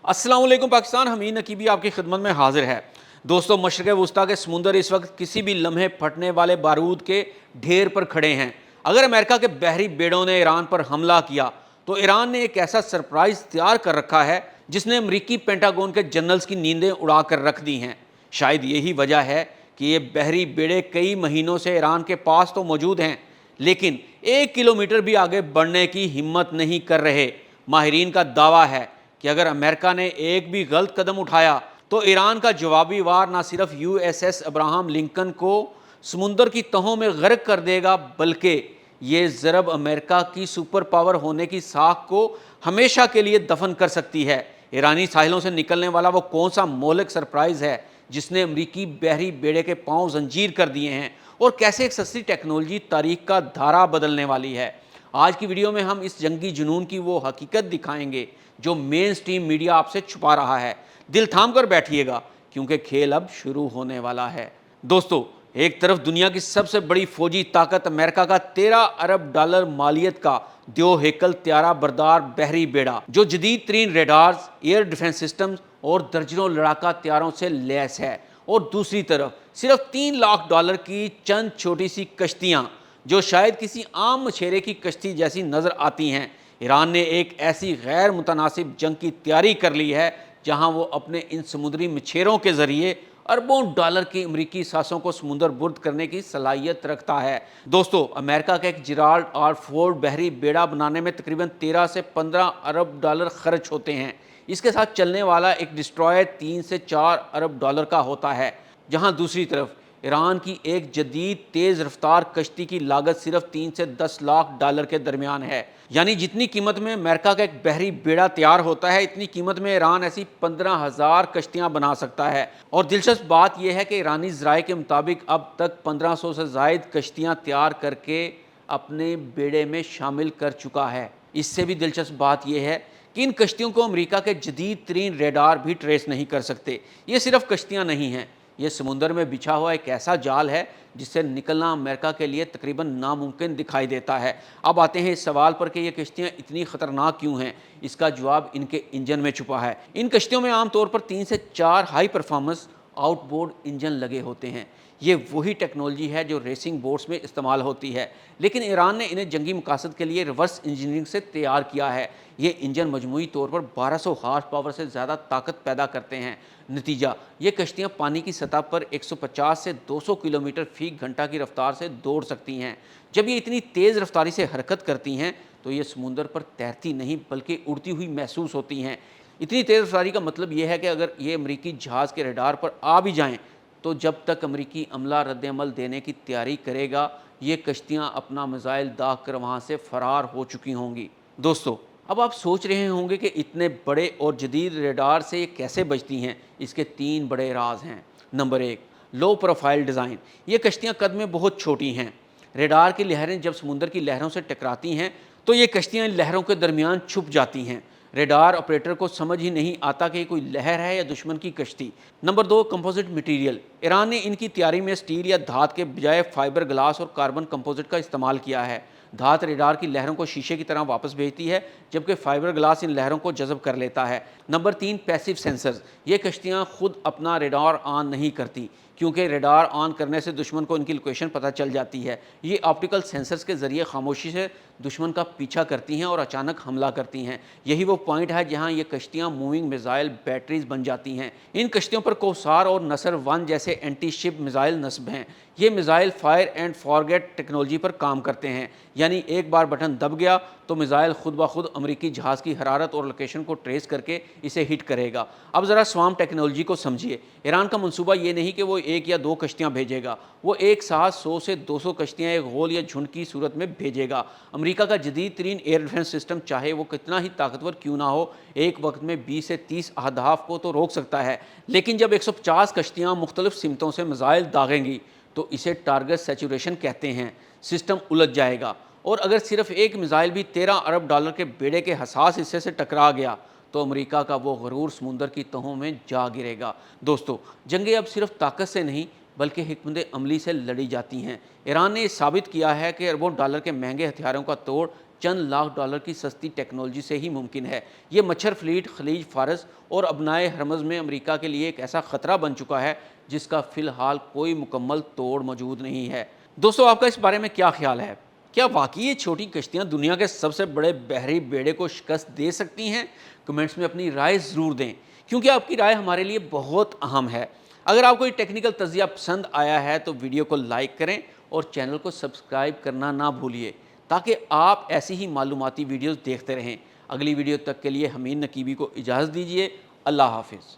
अस्सलाम वालेकुम पाकिस्तान। हमीद नकीबी आपकी खिदमत में हाजिर है। दोस्तों, मशरिक़ वुस्ता के समुंदर इस वक्त किसी भी लम्हे फटने वाले बारूद के ढेर पर खड़े हैं। अगर अमेरिका के बहरी बेड़ों ने ईरान पर हमला किया तो ईरान ने एक ऐसा सरप्राइज़ तैयार कर रखा है जिसने अमरीकी पेंटागन के जनरल्स की नींदें उड़ा कर रख दी हैं। शायद यही वजह है कि ये बहरी बेड़े कई महीनों से ईरान के पास तो मौजूद हैं, लेकिन 1 किलोमीटर भी आगे बढ़ने की हिम्मत नहीं कर रहे। माहिरीन का दावा है कि अगर अमेरिका ने एक भी गलत कदम उठाया तो ईरान का जवाबी वार न सिर्फ यूएसएस अब्राहम लिंकन को समुंदर की तहों में गर्क कर देगा, बल्कि ये ज़रब अमेरिका की सुपर पावर होने की साख को हमेशा के लिए दफन कर सकती है। ईरानी साहिलों से निकलने वाला वो कौन सा मोहलिक सरप्राइज़ है जिसने अमरीकी बहरी बेड़े के पांव जंजीर कर दिए हैं, और कैसे एक सस्ती टेक्नोलॉजी तारीख का धारा बदलने वाली है। आज की वीडियो में हम इस जंगी जुनून की वो हकीकत दिखाएंगे जो मेन स्ट्रीम मीडिया आपसे छुपा रहा है। दिल थाम कर बैठिएगा क्योंकि खेल अब शुरू होने वाला है। दोस्तों, एक तरफ दुनिया की सबसे बड़ी फौजी ताकत अमेरिका का 13 अरब डॉलर मालियत का द्यो हेकल त्यारा बरदार बहरी बेड़ा जो जदीद तरीन रेडार्स, एयर डिफेंस सिस्टम्स और दर्जनों लड़ाका त्यारों से लैस है, और दूसरी तरफ सिर्फ $3 लाख की चंद छोटी सी कश्तियाँ जो शायद किसी आम मछेरे की कश्ती जैसी नज़र आती हैं। ईरान ने एक ऐसी गैर मुतनासिब जंग की तैयारी कर ली है जहां वो अपने इन समुद्री मछेरों के ज़रिए अरबों डॉलर की अमरीकी सासों को समुंदर बुर्द करने की सलाहियत रखता है। दोस्तों, अमेरिका का एक जिराल्ड आर फोर्ड बहरी बेड़ा बनाने में तकरीबन 13 से 15 अरब डॉलर खर्च होते हैं। इसके साथ चलने वाला एक डिस्ट्रॉयर 3 से 4 अरब डॉलर का होता है, जहां दूसरी तरफ ईरान की एक जदीद तेज़ रफ्तार कश्ती की लागत सिर्फ 3 से 10 लाख डॉलर के दरमियान है। यानी जितनी कीमत में अमेरिका का एक बहरी बेड़ा तैयार होता है, इतनी कीमत में ईरान ऐसी 15,000 कश्तियाँ बना सकता है। और दिलचस्प बात यह है कि ईरानी ज़राए के मुताबिक अब तक 1500 से ज़ायद कश्तियाँ तैयार करके अपने बेड़े में शामिल कर चुका है। इससे भी दिलचस्प बात यह है कि इन कश्तियों को अमेरिका के जदीद तरीन रेडार भी ट्रेस नहीं कर सकते। ये सिर्फ कश्तियाँ नहीं हैं, ये समुंदर में बिछा हुआ एक ऐसा जाल है जिससे निकलना अमेरिका के लिए तकरीबन नामुमकिन दिखाई देता है। अब आते हैं इस सवाल पर कि ये कश्तियाँ इतनी ख़तरनाक क्यों हैं। इसका जवाब इनके इंजन में छुपा है। इन कश्तियों में आमतौर पर 3 से 4 हाई परफॉर्मेंस आउटबोर्ड इंजन लगे होते हैं। ये वही टेक्नोलॉजी है जो रेसिंग बोट्स में इस्तेमाल होती है, लेकिन ईरान ने इन्हें जंगी मकासद के लिए रिवर्स इंजीनियरिंग से तैयार किया है। ये इंजन मजमूई तौर पर 1200 हार्स पावर से ज़्यादा ताकत पैदा करते हैं। नतीजा, ये कश्तियाँ पानी की सतह पर 150 से 200 किलोमीटर फी घंटा की रफ्तार से दौड़ सकती हैं। जब ये इतनी तेज़ रफ्तारी से हरकत करती हैं तो ये समुंदर पर तैरती नहीं बल्कि उड़ती हुई महसूस होती हैं। इतनी तेज़ रफ्तारी का मतलब ये है कि अगर ये अमरीकी जहाज़ के रडार पर आ भी जाएँ तो जब तक अमरीकी अमला रद्द-ए-अमल देने की तैयारी करेगा, ये कश्तियाँ अपना मिसाइल दाग कर वहाँ से फ़रार हो चुकी होंगी। दोस्तों, अब आप सोच रहे होंगे कि इतने बड़े और जदीद रेडार से ये कैसे बचती हैं। इसके 3 बड़े राज हैं। Number 1, low profile design. ये कश्तियाँ कद में बहुत छोटी हैं। रेडार की लहरें जब समुंदर की लहरों से टकराती हैं तो ये कश्तियाँ इन लहरों के दरमियान छुप जाती हैं। रेडार ऑपरेटर को समझ ही नहीं आता कि कोई लहर है या दुश्मन की कश्ती। Number 2, composite material. ईरान ने इनकी तैयारी में स्टील या धात के बजाय फाइबर ग्लास और कार्बन कंपोजिट का इस्तेमाल किया है। धात रेडार की लहरों को शीशे की तरह वापस भेजती है, जबकि फाइबर ग्लास इन लहरों को जज़ब कर लेता है। Number 3, passive sensors. ये कश्तियाँ खुद अपना रेडार ऑन नहीं करती, क्योंकि रेडार ऑन करने से दुश्मन को इनकी लोकेशन पता चल जाती है। ये ऑप्टिकल सेंसर्स के ज़रिए खामोशी से दुश्मन का पीछा करती हैं और अचानक हमला करती हैं। यही वो पॉइंट है जहां ये कश्तियां मूविंग मिसाइल बैटरीज बन जाती हैं। इन कश्तियों पर कौसार और नसर 1 जैसे एंटी शिप मिसाइल नस्ब हैं। ये missile fire and forget technology पर काम करते हैं, यानी एक बार बटन दब गया तो मिसाइल खुद ब खुद अमरीकी जहाज़ की हरारत और लोकेशन को ट्रेस करके इसे हिट करेगा। अब ज़रा स्वाम टेक्नोलॉजी को समझिए। ईरान का मंसूबा ये नहीं कि वो 1 या 2 कश्तियाँ भेजेगा, वो एक साथ 100 से 200 कश्तियाँ एक गोल या झुंड की सूरत में भेजेगा। अमरीका का जदीद तरीन एयर डिफेंस सिस्टम चाहे वो कितना ही ताकतवर क्यों ना हो, एक वक्त में 20 से 30 अहदाफ को तो रोक सकता है, लेकिन जब 150 कश्तियाँ मुख्तलिफ सिमतों से मिसाइल दागेंगी तो इसे टारगेट सैचुरेशन कहते हैं। सिस्टम उलझ जाएगा, और अगर सिर्फ एक मिसाइल भी 13 अरब डॉलर के बेड़े के हसास हिस्से से टकरा गया तो अमेरिका का वो गरूर समुंदर की तहों में जा गिरेगा। दोस्तों, जंगें अब सिर्फ ताकत से नहीं बल्कि हिकमत अमली से लड़ी जाती हैं। ईरान ने साबित किया है कि अरबों डॉलर के महंगे हथियारों का तोड़ چند لاکھ ڈالر کی سستی ٹیکنالوجی سے ہی ممکن ہے۔ یہ مچھر فلیٹ خلیج فارس اور ابنائے ہرمز میں امریکہ کے لیے ایک ایسا خطرہ بن چکا ہے جس کا فی الحال کوئی مکمل توڑ موجود نہیں ہے۔ دوستو، آپ کا اس بارے میں کیا خیال ہے؟ کیا واقعی یہ چھوٹی کشتیاں دنیا کے سب سے بڑے بحری بیڑے کو شکست دے سکتی ہیں؟ کمنٹس میں اپنی رائے ضرور دیں، کیونکہ آپ کی رائے ہمارے لیے بہت اہم ہے۔ اگر آپ کو یہ ٹیکنیکل تجزیہ پسند آیا ہے تو ویڈیو کو لائک کریں اور چینل کو سبسکرائب کرنا نہ بھولیے تاکہ آپ ایسی ہی معلوماتی ویڈیوز دیکھتے رہیں۔ اگلی ویڈیو تک کے لیے حمید نقیبی کو اجازت دیجیے۔ اللہ حافظ۔